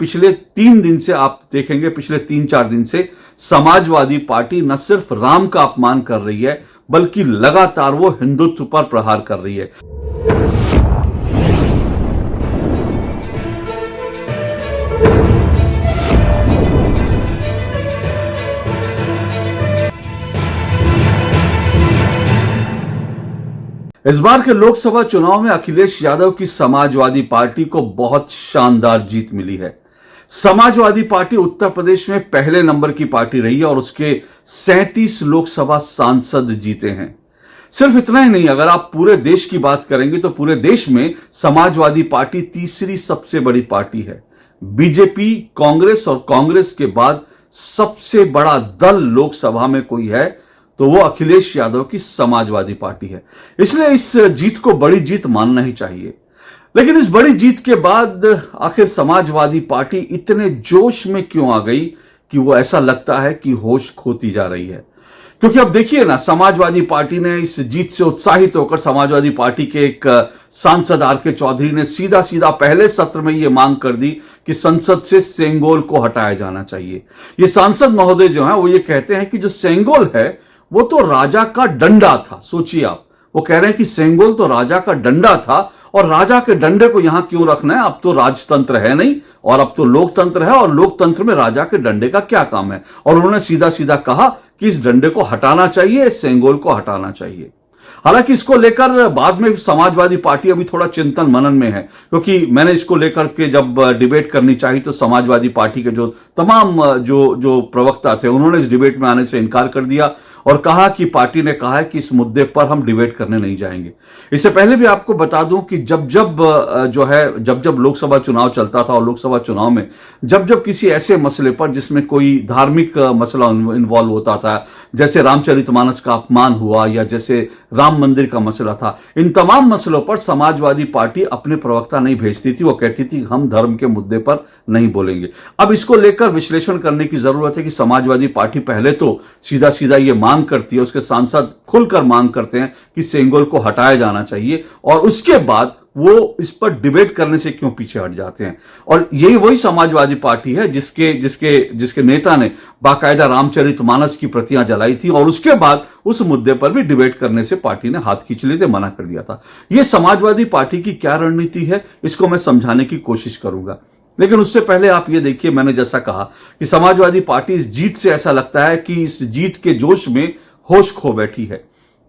पिछले 3 दिन से आप देखेंगे, पिछले 3-4 दिन से समाजवादी पार्टी न सिर्फ राम का अपमान कर रही है बल्कि लगातार वो हिंदुत्व पर प्रहार कर रही है। इस बार के लोकसभा चुनाव में अखिलेश यादव की समाजवादी पार्टी को बहुत शानदार जीत मिली है। समाजवादी पार्टी उत्तर प्रदेश में पहले नंबर की पार्टी रही है और उसके 37 लोकसभा सांसद जीते हैं। सिर्फ इतना ही नहीं, अगर आप पूरे देश की बात करेंगे तो पूरे देश में समाजवादी पार्टी तीसरी सबसे बड़ी पार्टी है। बीजेपी, कांग्रेस और कांग्रेस के बाद सबसे बड़ा दल लोकसभा में कोई है तो वो अखिलेश यादव की समाजवादी पार्टी है। इसलिए इस जीत को बड़ी जीत मानना ही चाहिए। लेकिन इस बड़ी जीत के बाद आखिर समाजवादी पार्टी इतने जोश में क्यों आ गई कि वो ऐसा लगता है कि होश खोती जा रही है। क्योंकि अब देखिए ना, समाजवादी पार्टी ने इस जीत से उत्साहित होकर समाजवादी पार्टी के एक सांसद आर के चौधरी ने सीधा सीधा पहले सत्र में यह मांग कर दी कि संसद से सेंगोल को हटाया जाना चाहिए। ये सांसद महोदय जो है वो ये कहते हैं कि जो सेंगोल है वो तो राजा का डंडा था। सोचिए आप, वो कह रहे हैं कि सेंगोल तो राजा का डंडा था और राजा के डंडे को यहां क्यों रखना है, अब तो राजतंत्र है नहीं और अब तो लोकतंत्र है और लोकतंत्र में राजा के डंडे का क्या काम है। और उन्होंने सीधा सीधा कहा कि इस डंडे को हटाना चाहिए, इस सेंगोल को हटाना चाहिए। हालांकि इसको लेकर बाद में समाजवादी पार्टी अभी थोड़ा चिंतन मनन में है, क्योंकि मैंने इसको लेकर के जब डिबेट करनी चाहिए तो समाजवादी पार्टी के जो तमाम जो प्रवक्ता थे उन्होंने इस डिबेट में आने से इनकार कर दिया और कहा कि पार्टी ने कहा है कि इस मुद्दे पर हम डिबेट करने नहीं जाएंगे। इससे पहले भी आपको बता दूं कि जब जब लोकसभा चुनाव चलता था और लोकसभा चुनाव में जब किसी ऐसे मसले पर जिसमें कोई धार्मिक मसला इन्वॉल्व होता था, जैसे रामचरितमानस का अपमान हुआ या जैसे राम मंदिर का मसला था, इन तमाम मसलों पर समाजवादी पार्टी अपने प्रवक्ता नहीं भेजती थी। वो कहती थी हम धर्म के मुद्दे पर नहीं बोलेंगे। अब इसको लेकर विश्लेषण करने की जरूरत है कि समाजवादी पार्टी पहले तो सीधा सीधा ये मांग करती है, उसके सांसद खुलकर मांग करते हैं कि सेंगोल को हटाया जाना चाहिए और उसके बाद वो इस पर डिबेट करने से क्यों पीछे हट जाते हैं। और यही वही समाजवादी पार्टी है जिसके नेता ने बाकायदा रामचरितमानस की प्रतियां जलाई थी और उसके बाद उस मुद्दे पर भी डिबेट करने से पार्टी ने हाथ खींच लिए थे, मना कर दिया था। यह समाजवादी पार्टी की क्या रणनीति है, इसको मैं समझाने की कोशिश करूंगा। लेकिन उससे पहले आप ये देखिए, मैंने जैसा कहा कि समाजवादी पार्टी इस जीत से ऐसा लगता है कि इस जीत के जोश में होश खो बैठी है,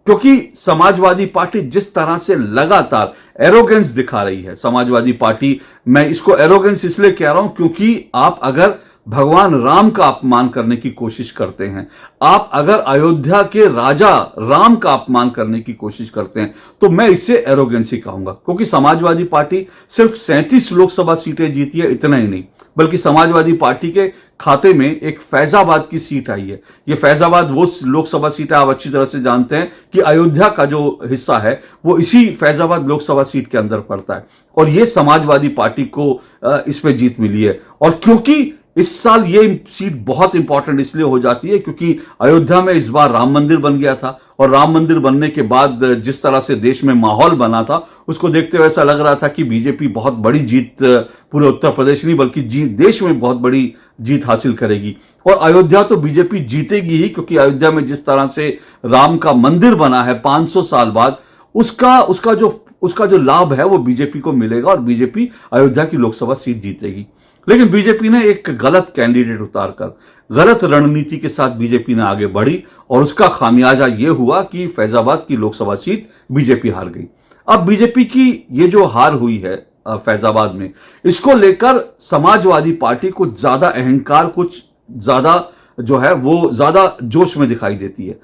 क्योंकि समाजवादी पार्टी जिस तरह से लगातार एरोगेंस दिखा रही है, समाजवादी पार्टी, मैं इसको एरोगेंस इसलिए कह रहा हूं क्योंकि आप अगर भगवान राम का अपमान करने की कोशिश करते हैं, आप अगर अयोध्या के राजा राम का अपमान करने की कोशिश करते हैं तो मैं इसे एरोगेंसी कहूंगा। क्योंकि समाजवादी पार्टी सिर्फ 37 लोकसभा सीटें जीती है, इतना ही नहीं बल्कि समाजवादी पार्टी के खाते में एक फैजाबाद की सीट आई है। यह फैजाबाद वो लोकसभा सीट है, आप अच्छी तरह से जानते हैं कि अयोध्या का जो हिस्सा है वो इसी फैजाबाद लोकसभा सीट के अंदर पड़ता है और यह समाजवादी पार्टी को इसमें जीत मिली है। और क्योंकि इस साल ये सीट बहुत इंपॉर्टेंट इसलिए हो जाती है क्योंकि अयोध्या में इस बार राम मंदिर बन गया था और राम मंदिर बनने के बाद जिस तरह से देश में माहौल बना था उसको देखते हुए ऐसा लग रहा था कि बीजेपी बहुत बड़ी जीत पूरे उत्तर प्रदेश नहीं बल्कि देश में बहुत बड़ी जीत हासिल करेगी। और अयोध्या तो बीजेपी जीतेगी ही, क्योंकि अयोध्या में जिस तरह से राम का मंदिर बना है 500 साल बाद, उसका जो लाभ है वो बीजेपी को मिलेगा और बीजेपी अयोध्या की लोकसभा सीट जीतेगी। लेकिन बीजेपी ने एक गलत कैंडिडेट उतारकर गलत रणनीति के साथ बीजेपी ने आगे बढ़ी और उसका खामियाजा यह हुआ कि फैजाबाद की लोकसभा सीट बीजेपी हार गई। अब बीजेपी की ये जो हार हुई है फैजाबाद में, इसको लेकर समाजवादी पार्टी को ज्यादा अहंकार, कुछ ज्यादा जो है वो ज्यादा जोश में दिखाई देती है।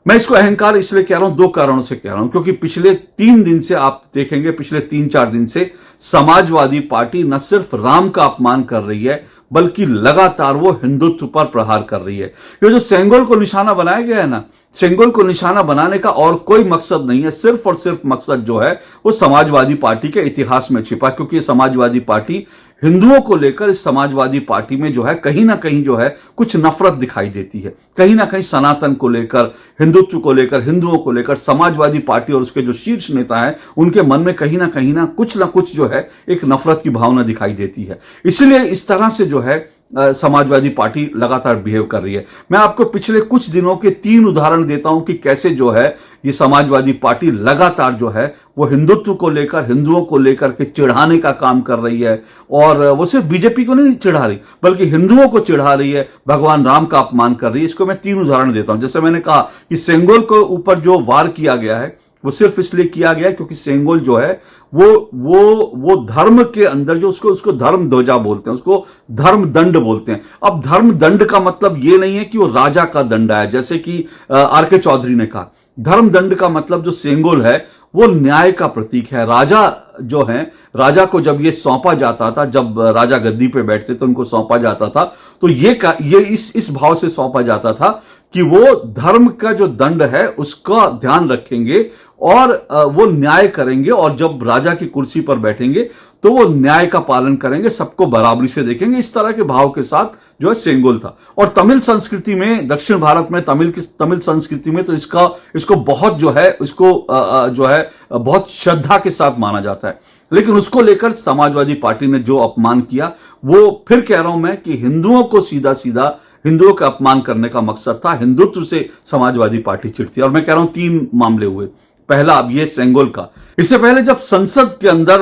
मैं इसको अहंकार इसलिए कह रहा हूं, 2 कारणों से कह रहा हूं, क्योंकि पिछले 3 दिन से आप देखेंगे, पिछले 3-4 दिन से समाजवादी पार्टी न सिर्फ राम का अपमान कर रही है बल्कि लगातार वो हिंदुत्व पर प्रहार कर रही है। ये जो सेंगोल को निशाना बनाया गया है ना, सेंगोल को निशाना बनाने का और कोई मकसद नहीं है, सिर्फ और सिर्फ मकसद जो है वो समाजवादी पार्टी के इतिहास में छिपा, क्योंकि समाजवादी पार्टी हिंदुओं को लेकर इस समाजवादी पार्टी में जो है कहीं ना कहीं जो है कुछ नफरत दिखाई देती है। कहीं ना कहीं सनातन को लेकर, हिंदुत्व को लेकर, हिंदुओं को लेकर समाजवादी पार्टी और उसके जो शीर्ष नेता हैं उनके मन में कहीं ना कुछ जो है एक नफरत की भावना दिखाई देती है। इसलिए इस तरह से जो है समाजवादी पार्टी लगातार बिहेव कर रही है। मैं आपको पिछले कुछ दिनों के 3 उदाहरण देता हूं कि कैसे जो है ये समाजवादी पार्टी लगातार जो है वो हिंदुत्व को लेकर, हिंदुओं को लेकर के चिढ़ाने का काम कर रही है। और वो सिर्फ बीजेपी को नहीं चिढ़ा रही बल्कि हिंदुओं को चिढ़ा रही है, भगवान राम का अपमान कर रही है। इसको मैं 3 उदाहरण देता हूं। जैसे मैंने कहा कि सेंगोल के ऊपर जो वार किया गया है वो सिर्फ इसलिए किया गया क्योंकि सेंगोल जो है वो धर्म के अंदर जो उसको धर्म ध्वजा बोलते हैं, उसको धर्म दंड बोलते हैं। अब धर्म दंड का मतलब ये नहीं है कि वो राजा का दंड है, जैसे कि आर के चौधरी ने कहा। धर्म दंड का मतलब जो सेंगोल है वो न्याय का प्रतीक है। राजा जो है, राजा को जब ये सौंपा जाता था, जब राजा गद्दी पे बैठते तो उनको सौंपा जाता था, तो ये इस भाव से सौंपा जाता था कि वो धर्म का जो दंड है उसका ध्यान रखेंगे और वो न्याय करेंगे, और जब राजा की कुर्सी पर बैठेंगे तो वो न्याय का पालन करेंगे, सबको बराबरी से देखेंगे। इस तरह के भाव के साथ जो है सेंगोल था। और तमिल संस्कृति में, दक्षिण भारत में तमिल संस्कृति में तो इसको बहुत जो है बहुत श्रद्धा के साथ माना जाता है। लेकिन उसको लेकर समाजवादी पार्टी ने जो अपमान किया, वो फिर कह रहा हूं मैं कि हिंदुओं को सीधा सीधा हिंदुओं का अपमान करने का मकसद था। हिंदुत्व से समाजवादी पार्टी चिढ़ती है। और मैं कह रहा हूं 3 मामले हुए। पहला अब ये सेंगोल का। इससे पहले जब संसद के अंदर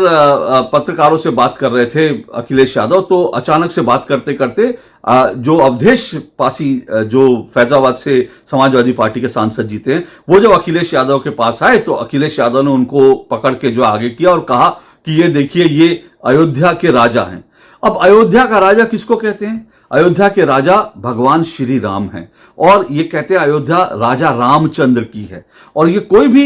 पत्रकारों से बात कर रहे थे अखिलेश यादव, तो अचानक से बात करते करते जो अवधेश पासी जो फैजाबाद से समाजवादी पार्टी के सांसद जीते हैं, वो जब अखिलेश यादव के पास आए तो अखिलेश यादव ने उनको पकड़ के जो आगे किया और कहा कि ये देखिए, ये अयोध्या के राजा हैं। अब अयोध्या का राजा किसको कहते हैं? अयोध्या के राजा भगवान श्री राम हैं। और ये कहते हैं अयोध्या राजा रामचंद्र की है। और ये कोई भी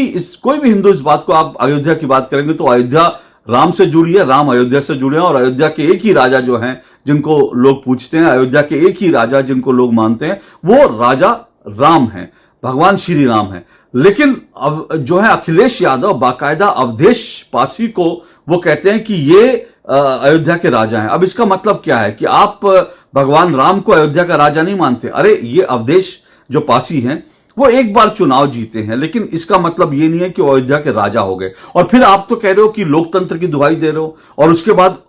हिंदू इस बात को, आप अयोध्या की बात करेंगे तो अयोध्या राम से जुड़ी है, राम अयोध्या से जुड़े हैं। और अयोध्या के एक ही राजा जो हैं जिनको लोग पूछते हैं, अयोध्या के एक ही राजा जिनको लोग मानते हैं, वो राजा राम हैं, भगवान श्री राम हैं। लेकिन अब जो है अखिलेश यादव बाकायदा अवधेश पासी को वो कहते हैं कि ये अयोध्या के राजा हैं। अब इसका मतलब क्या है कि आप भगवान राम को अयोध्या का राजा नहीं मानते? अरे ये अवधेश जो पासी हैं वो एक बार चुनाव जीते हैं, लेकिन इसका मतलब ये नहीं है कि वो अयोध्या के राजा हो गए। और फिर आप तो कह रहे हो कि लोकतंत्र की दुहाई दे रहे हो, और उसके बाद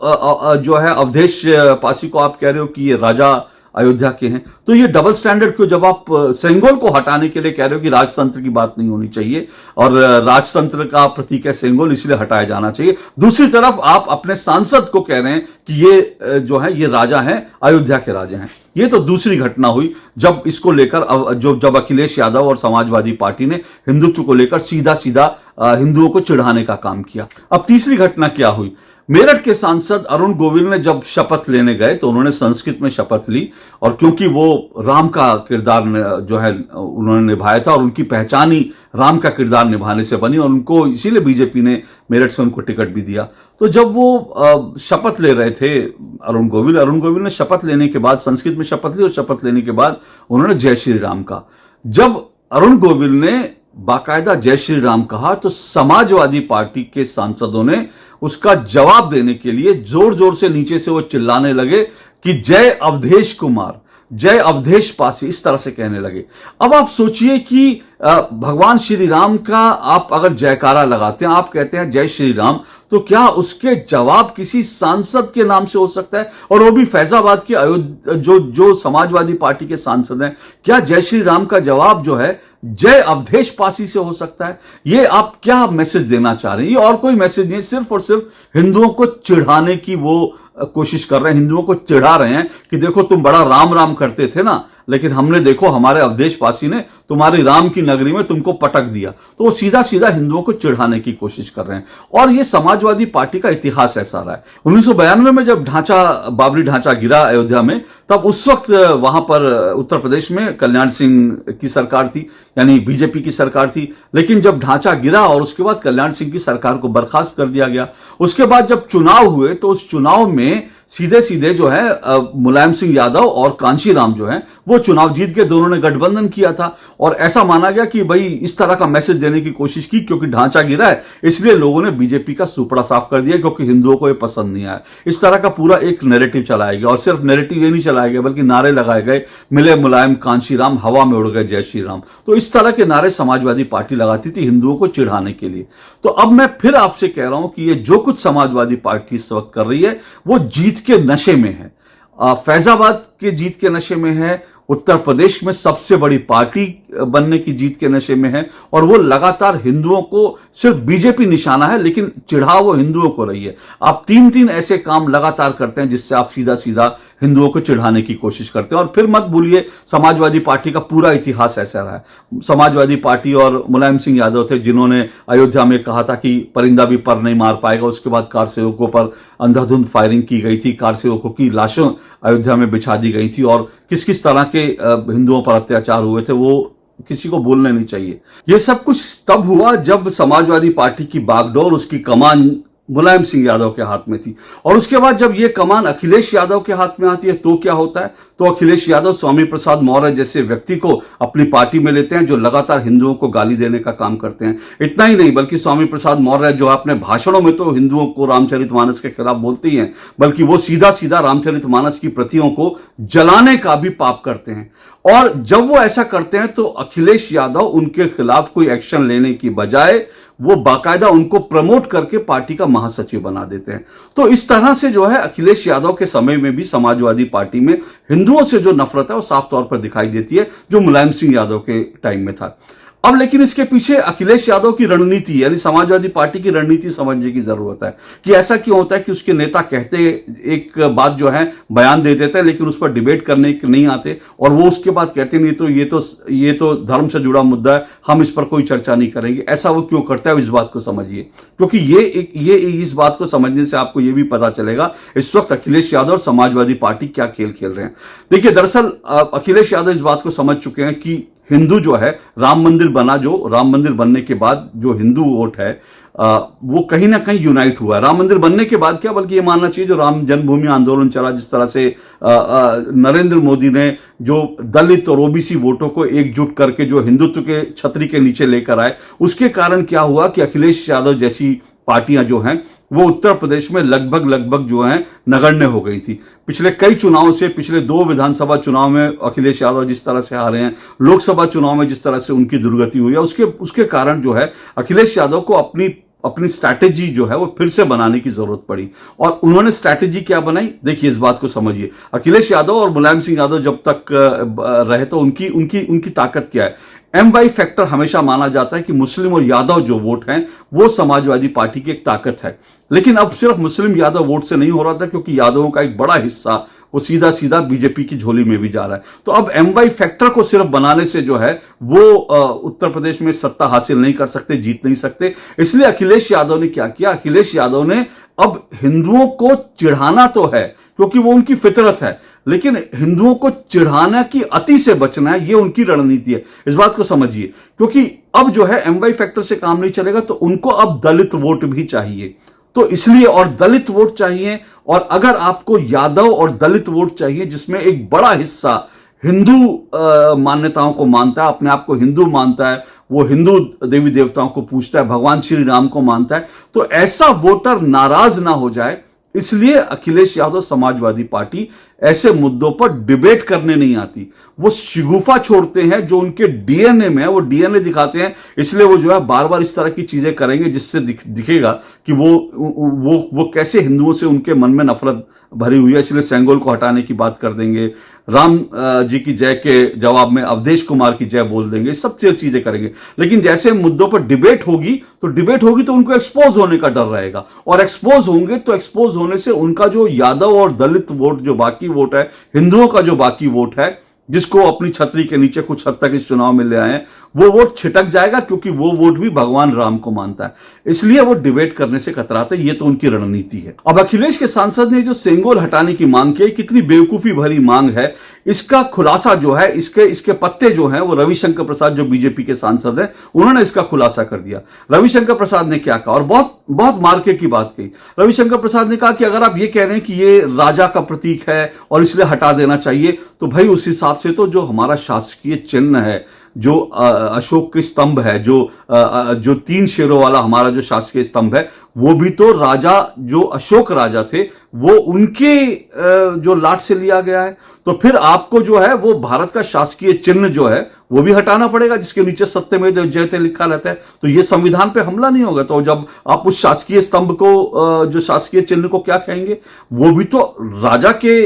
जो है अवधेश पासी को आप कह रहे हो कि ये राजा अयोध्या के हैं। तो ये डबल स्टैंडर्ड क्यों? जब आप सेंगोल को हटाने के लिए कह रहे हो कि राजतंत्र की बात नहीं होनी चाहिए और राजतंत्र का प्रतीक है सेंगोल, इसलिए हटाया जाना चाहिए। दूसरी तरफ आप अपने सांसद को कह रहे हैं कि ये जो है ये राजा हैं, अयोध्या के राजा हैं। ये तो दूसरी घटना हुई जब इसको लेकर जब अखिलेश यादव और समाजवादी पार्टी ने हिंदुत्व को लेकर सीधा सीधा हिंदुओं को चिढ़ाने का काम किया। अब तीसरी घटना क्या हुई? मेरठ के सांसद अरुण गोविल ने जब शपथ लेने गए तो उन्होंने संस्कृत में शपथ ली, और क्योंकि वो राम का किरदार जो है उन्होंने निभाया था और उनकी पहचान ही राम का किरदार निभाने से बनी, और उनको इसीलिए बीजेपी ने मेरठ से उनको टिकट भी दिया। तो जब वो शपथ ले रहे थे अरुण गोविल ने शपथ लेने के बाद संस्कृत में शपथ ली, और शपथ लेने के बाद उन्होंने जय श्री राम कहा। जब अरुण गोविल ने बाकायदा जय श्री राम कहा तो समाजवादी पार्टी के सांसदों ने उसका जवाब देने के लिए जोर जोर से नीचे से वो चिल्लाने लगे कि जय अवधेश कुमार, जय अवधेश पासी, इस तरह से कहने लगे। अब आप सोचिए कि भगवान श्री राम का आप अगर जयकारा लगाते हैं, आप कहते हैं जय श्री राम, तो क्या उसके जवाब किसी सांसद के नाम से हो सकता है? और वो भी फैजाबाद के जो समाजवादी पार्टी के सांसद हैं, क्या जय श्री राम का जवाब जो है जय अवधेश पासी से हो सकता है? ये आप क्या मैसेज देना चाह रहे हैं? ये और कोई मैसेज नहीं, सिर्फ और सिर्फ हिंदुओं को चिढ़ाने की वो कोशिश कर रहे हैं, हिंदुओं को चिढ़ा रहे हैं कि देखो तुम बड़ा राम राम करते थे ना, लेकिन हमने देखो हमारे अवधेश पासी ने तुम्हारी राम की नगरी में तुमको पटक दिया। तो वो सीधा सीधा हिंदुओं को चिढ़ाने की कोशिश कर रहे हैं। और ये समाजवादी पार्टी का इतिहास ऐसा रहा है। 1992 में जब बाबरी ढांचा गिरा अयोध्या में, तब उस वक्त वहां पर उत्तर प्रदेश में कल्याण सिंह की सरकार थी, यानी बीजेपी की सरकार थी। लेकिन जब ढांचा गिरा और उसके बाद कल्याण सिंह की सरकार को बर्खास्त कर दिया गया। उसके बाद जब चुनाव हुए तो उस चुनाव में सीधे सीधे जो है मुलायम सिंह यादव और कांशीराम जो है वो चुनाव जीत के, दोनों ने गठबंधन किया था। और ऐसा माना गया कि भाई इस तरह का मैसेज देने की कोशिश की, क्योंकि ढांचा गिरा है इसलिए लोगों ने बीजेपी का सुपड़ा साफ कर दिया, क्योंकि हिंदुओं को यह पसंद नहीं आया। इस तरह का पूरा एक नैरेटिव चलाया गया, और सिर्फ नैरेटिव ये नहीं चलाया गया बल्कि नारे लगाए गए, मिले मुलायम कांशी राम, हवा में उड़ गए जय श्री राम। तो इस तरह के नारे समाजवादी पार्टी लगाती थी हिंदुओं को चिढ़ाने के लिए। तो अब मैं फिर आपसे कह रहा हूं कि ये जो कुछ समाजवादी पार्टी इस वक्त कर रही है वो जीत के नशे में है। फैजाबाद के जीत के नशे में है, उत्तर प्रदेश में सबसे बड़ी पार्टी बनने की जीत के नशे में है, और वो लगातार हिंदुओं को, सिर्फ बीजेपी निशाना है लेकिन चिढ़ाव वो हिंदुओं को रही है। आप तीन तीन ऐसे काम लगातार करते हैं जिससे आप सीधा सीधा हिंदुओं को चिढ़ाने की कोशिश करते हैं। और फिर मत भूलिए समाजवादी पार्टी का पूरा इतिहास ऐसा रहा है। समाजवादी पार्टी और मुलायम सिंह यादव थे जिन्होंने अयोध्या में कहा था कि परिंदा भी पर नहीं मार पाएगा। उसके बाद कार सेवकों पर अंधाधुंध फायरिंग की गई थी, कार सेवकों की लाशों अयोध्या में बिछा दी गई थी, और किस किस तरह के हिंदुओं पर अत्याचार हुए थे वो किसी को बोलना नहीं चाहिए। ये सब कुछ तब हुआ जब समाजवादी पार्टी की बागडोर, उसकी कमान मुलायम सिंह यादव के हाथ में थी। और उसके बाद जब ये कमान अखिलेश यादव के हाथ में आती है तो क्या होता है? तो अखिलेश यादव स्वामी प्रसाद मौर्य जैसे व्यक्ति को अपनी पार्टी में लेते हैं जो लगातार हिंदुओं को गाली देने का काम करते हैं। इतना ही नहीं बल्कि स्वामी प्रसाद मौर्य जो अपने भाषणों में तो हिंदुओं को रामचरितमानस के खिलाफ बोलते ही हैं, बल्कि वो सीधा सीधा रामचरितमानस की प्रतियों को जलाने का भी पाप करते हैं। और जब वो ऐसा करते हैं तो अखिलेश यादव उनके खिलाफ कोई एक्शन लेने की बजाय वो बाकायदा उनको प्रमोट करके पार्टी का महासचिव बना देते हैं। तो इस तरह से जो है अखिलेश यादव के समय में भी समाजवादी पार्टी में हिंदुओं से जो नफरत है वो साफ तौर पर दिखाई देती है, जो मुलायम सिंह यादव के टाइम में था। अब लेकिन इसके पीछे अखिलेश यादव की रणनीति यानी समाजवादी पार्टी की रणनीति समझने की जरूरत है कि ऐसा क्यों होता है कि उसके नेता कहते एक बात जो है बयान दे देते हैं लेकिन उस पर डिबेट करने नहीं आते, और वो उसके बाद कहते नहीं तो ये तो धर्म से जुड़ा मुद्दा है, हम इस पर कोई चर्चा नहीं करेंगे। ऐसा वो क्यों करता है इस बात को समझिए, क्योंकि ये इस बात को समझने से आपको ये भी पता चलेगा इस वक्त अखिलेश यादव और समाजवादी पार्टी क्या खेल खेल रहे हैं। देखिए दरअसल अखिलेश यादव इस बात को समझ चुके हैं कि हिंदू जो है, राम मंदिर बना, जो राम मंदिर बनने के बाद जो हिंदू वोट है वो कहीं ना कहीं यूनाइट हुआ है। राम मंदिर बनने के बाद क्या, बल्कि ये मानना चाहिए जो राम जन्मभूमि आंदोलन चला, जिस तरह से नरेंद्र मोदी ने जो दलित और ओबीसी वोटों को एकजुट करके जो हिंदुत्व के छतरी के नीचे लेकर आए, उसके कारण क्या हुआ कि अखिलेश यादव जैसी पार्टियां जो हैं वो उत्तर प्रदेश में लगभग जो है नगण्य हो गई थी। पिछले कई चुनावों से, पिछले 2 विधानसभा चुनाव में अखिलेश यादव जिस तरह से हारे हैं, लोकसभा चुनाव में जिस तरह से उनकी दुर्गति हुई है, उसके कारण जो है अखिलेश यादव को अपनी स्ट्रैटेजी जो है वो फिर से बनाने की जरूरत पड़ी। और उन्होंने स्ट्रैटेजी क्या बनाई, देखिए इस बात को समझिए। अखिलेश यादव और मुलायम सिंह यादव जब तक रहे तो उनकी ताकत क्या है? MY फैक्टर हमेशा माना जाता है कि मुस्लिम और यादव जो वोट हैं वो समाजवादी पार्टी की एक ताकत है। लेकिन अब सिर्फ मुस्लिम यादव वोट से नहीं हो रहा था, क्योंकि यादवों का एक बड़ा हिस्सा वो सीधा सीधा बीजेपी की झोली में भी जा रहा है। तो अब MY फैक्टर को सिर्फ बनाने से जो है वो उत्तर प्रदेश में सत्ता हासिल नहीं कर सकते, जीत नहीं सकते। इसलिए अखिलेश यादव ने क्या किया, अखिलेश यादव ने अब हिंदुओं को चिढ़ाना तो है क्योंकि वो उनकी फितरत है, लेकिन हिंदुओं को चिढ़ाना की अति से बचना है, ये उनकी रणनीति है। इस बात को समझिए, क्योंकि अब जो है MY फैक्टर से काम नहीं चलेगा, तो उनको अब दलित वोट भी चाहिए। तो इसलिए, और दलित वोट चाहिए, और अगर आपको यादव और दलित वोट चाहिए जिसमें एक बड़ा हिस्सा हिंदू मान्यताओं को मानता है, अपने आप को हिंदू मानता है, वो हिंदू देवी देवताओं को पूजता है, भगवान श्री राम को मानता है, तो ऐसा वोटर नाराज ना हो जाए, इसलिए अखिलेश यादव समाजवादी पार्टी ऐसे मुद्दों पर डिबेट करने नहीं आती। वो शिगुफा छोड़ते हैं जो उनके डीएनए में है, वो डीएनए दिखाते हैं, इसलिए वो जो है बार बार इस तरह की चीजें करेंगे जिससे दिखेगा कि वो कैसे हिंदुओं से उनके मन में नफरत भरी हुई है। इसलिए सेंगोल को हटाने की बात कर देंगे, राम जी की जय के जवाब में अवधेश कुमार की जय बोल देंगे, सब चीजें करेंगे। लेकिन जैसे मुद्दों पर डिबेट होगी तो उनको एक्सपोज होने का डर रहेगा, और एक्सपोज होंगे तो एक्सपोज होने से उनका जो यादव और दलित वोट, जो बाकी वोट है, हिंदुओं का जो बाकी वोट है, जिसको अपनी छतरी के नीचे कुछ हद तक इस चुनाव में ले आए हैं, वो वोट छिटक जाएगा, क्योंकि वो वोट भी भगवान राम को मानता है। इसलिए वो डिबेट करने से कतराते, ये तो उनकी रणनीति है। अब अखिलेश के सांसद ने जो सेंगोल हटाने की मांग की, कितनी बेवकूफी भरी मांग है, इसका खुलासा जो है, इसके पत्ते जो हैं, वो रविशंकर प्रसाद जो बीजेपी के सांसद हैं, उन्होंने इसका खुलासा कर दिया। रविशंकर प्रसाद ने क्या कहा, और बहुत मार्के की बात कही। रविशंकर प्रसाद ने कहा कि अगर आप ये कह रहे हैं कि ये राजा का प्रतीक है और इसलिए हटा देना चाहिए, तो भाई उस हिसाब से तो जो हमारा शासकीय चिन्ह है जो अशोक के स्तंभ है, जो 3 शेरों वाला हमारा जो शासकीय स्तंभ है, वो भी तो राजा जो अशोक राजा थे वो उनके जो लाट से लिया गया है। तो फिर आपको जो है वो भारत का शासकीय चिन्ह जो है वो भी हटाना पड़ेगा, जिसके नीचे सत्यमेव जयते लिखा रहता है। तो ये संविधान पे हमला नहीं होगा। तो जब आप उस शासकीय स्तंभ को, जो शासकीय चिन्ह को क्या कहेंगे, वो भी तो राजा के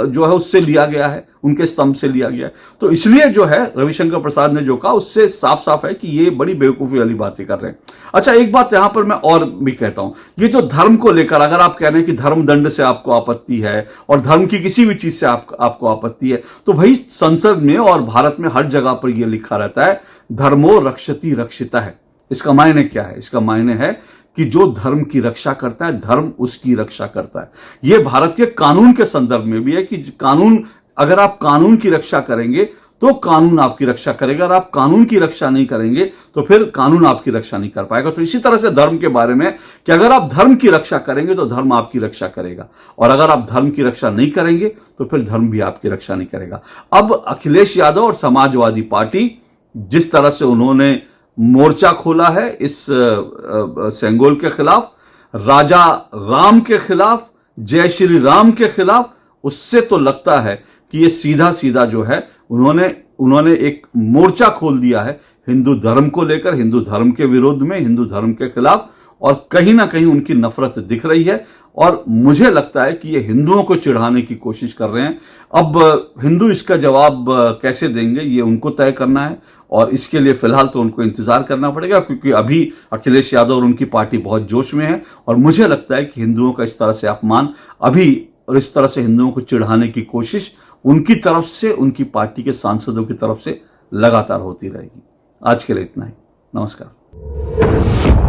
जो है उससे लिया गया है, उनके स्तंभ से लिया गया है। तो इसलिए जो है रविशंकर प्रसाद ने जो कहा उससे साफ साफ है कि ये बड़ी बेवकूफी वाली बातें कर रहे हैं। अच्छा, एक बात यहां पर मैं और भी कहता हूं, ये जो धर्म को लेकर अगर आप कह रहे हैं कि धर्म दंड से आपको आपत्ति है और धर्म की किसी भी चीज से आपको आपत्ति है, तो भाई संसद में और भारत में हर जगह पर यह लिखा रहता है धर्मो रक्षति रक्षिता है। इसका मायने क्या है? इसका मायने है कि जो धर्म की रक्षा करता है, धर्म उसकी रक्षा करता है। यह भारत के कानून के संदर्भ में भी है कि कानून, अगर आप कानून की रक्षा करेंगे तो कानून आपकी रक्षा करेगा, और आप कानून की रक्षा नहीं करेंगे तो फिर कानून आपकी रक्षा नहीं कर पाएगा। तो इसी तरह से धर्म के बारे में कि अगर आप धर्म की रक्षा करेंगे तो धर्म आपकी रक्षा करेगा, और अगर आप धर्म की रक्षा नहीं करेंगे तो फिर धर्म भी आपकी रक्षा नहीं करेगा। अब अखिलेश यादव और समाजवादी पार्टी जिस तरह से उन्होंने मोर्चा खोला है इस सेंगोल के खिलाफ, राजा राम के खिलाफ, जय श्री राम के खिलाफ, उससे तो लगता है कि ये सीधा सीधा जो है उन्होंने एक मोर्चा खोल दिया है हिंदू धर्म को लेकर, हिंदू धर्म के विरोध में, हिंदू धर्म के खिलाफ, और कहीं ना कहीं उनकी नफरत दिख रही है। और मुझे लगता है कि ये हिंदुओं को चिढ़ाने की कोशिश कर रहे हैं। अब हिंदू इसका जवाब कैसे देंगे ये उनको तय करना है, और इसके लिए फिलहाल तो उनको इंतजार करना पड़ेगा, क्योंकि अभी अखिलेश यादव और उनकी पार्टी बहुत जोश में है। और मुझे लगता है कि हिंदुओं का इस तरह से अपमान अभी, और इस तरह से हिंदुओं को चिढ़ाने की कोशिश उनकी तरफ से, उनकी पार्टी के सांसदों की तरफ से लगातार होती रहेगी। आज के लिए इतना ही। नमस्कार।